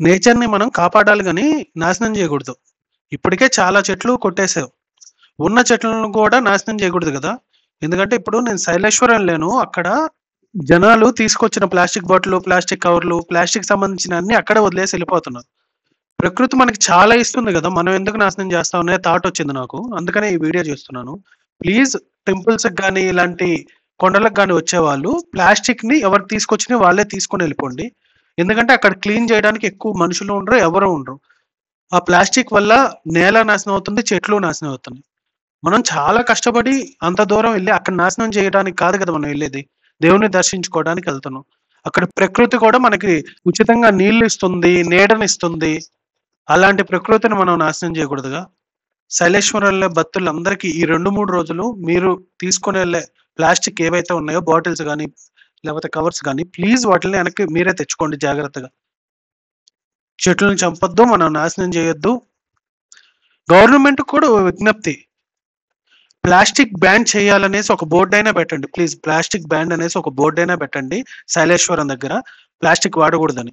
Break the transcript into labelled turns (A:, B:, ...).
A: నేచర్‌ని మనం కాపాడాలి గానీ, నాశనం జేయగూడదు. ఇప్పటికే చాలా చెట్లు కొట్టేసావు. ఉన్న చెట్లను కూడా నాశనం చేయకూడదు గదా! ఎందుకంటే ఇప్పుడు నేను శైలేశ్వరం ఎళ్ళాను. అక్కడ జనాలు తీసుకొచ్చిన ప్లాస్టిక్ బాటిల్లు, ప్లాస్టిక్ కవర్లు, ప్లాస్టిక్‌కి సంబంధించిన అన్నీ అక్కడే వదిలేసి ఎళ్ళిపోతున్నారు. ప్రకృతి మనకి చాలా ఇస్తుంది గదా! మనం ఎందుకు నాశనం చేస్తాం అనే థాట్ వచ్చింది నాకు. అందుకనే ఈ వీడియో చేస్తున్నాను. ప్లీజ్ టెంపుల్స్‌కి గాని, ఇలాంటి కొండలకు గాని వచ్చేవాళ్ళు ప్లాస్టిక్‌ని ఎవరు తీసుకొచ్చినయి వాళ్ళే తీసుకొని ఎళ్ళిపోండి. ఎందుకంటే అక్కడ క్లీన్ చేయడానికి ఎక్కువ మనుషులు ఉండరు, ఎవరు ఉండరు. ఆ ప్లాస్టిక్ వల్ల నేల నాశనం అవుతుంది, చెట్లు నాశనం అవుతున్నాయి. మనం చాలా కష్టపడి అంత దూరం ఎళ్లి అక్కడ నాశనం చేయడానికి కాదు కదా మనం ఎళ్ళేది. దేవుడిని దర్శించుకోవడానికి ఎళ్తున్నాం. అక్కడ ప్రకృతి కూడా మనకి ఉచితంగా నీళ్లిస్తుంది, నీడనిస్తుంది. అలాంటి ప్రకృతిని మనం నాశనం చేయకూడదుగా. శైలేశ్వరం ఎళ్ళే భక్తులందరికీ ఈ 2, 3 రోజులు మీరు తీసుకొనెళ్ళే ప్లాస్టిక్ ఏవైతే ఉన్నాయో బాటిల్స్ గానీ, లేపోతే కవర్స్ గానీ, ప్లీజ్ వాటిల్ని వెనక్కి మీరే తెచ్చుకోండి జాగ్రత్తగా. చెట్లను చంపొద్దు, మనం నాశనం చేయొద్దు. గవర్నమెంట్‌కి కూడా ఓ విజ్ఞప్తి. ప్లాస్టిక్ బ్యాన్ చేయాలనేసి ఒక బోర్డయినా పెట్టండి. ప్లీజ్ ప్లాస్టిక్ బ్యాన్ అనేసి ఒక బోర్డయినా పెట్టండి. శైలేశ్వరం దగ్గర ప్లాస్టిక్ వాడకూడదని.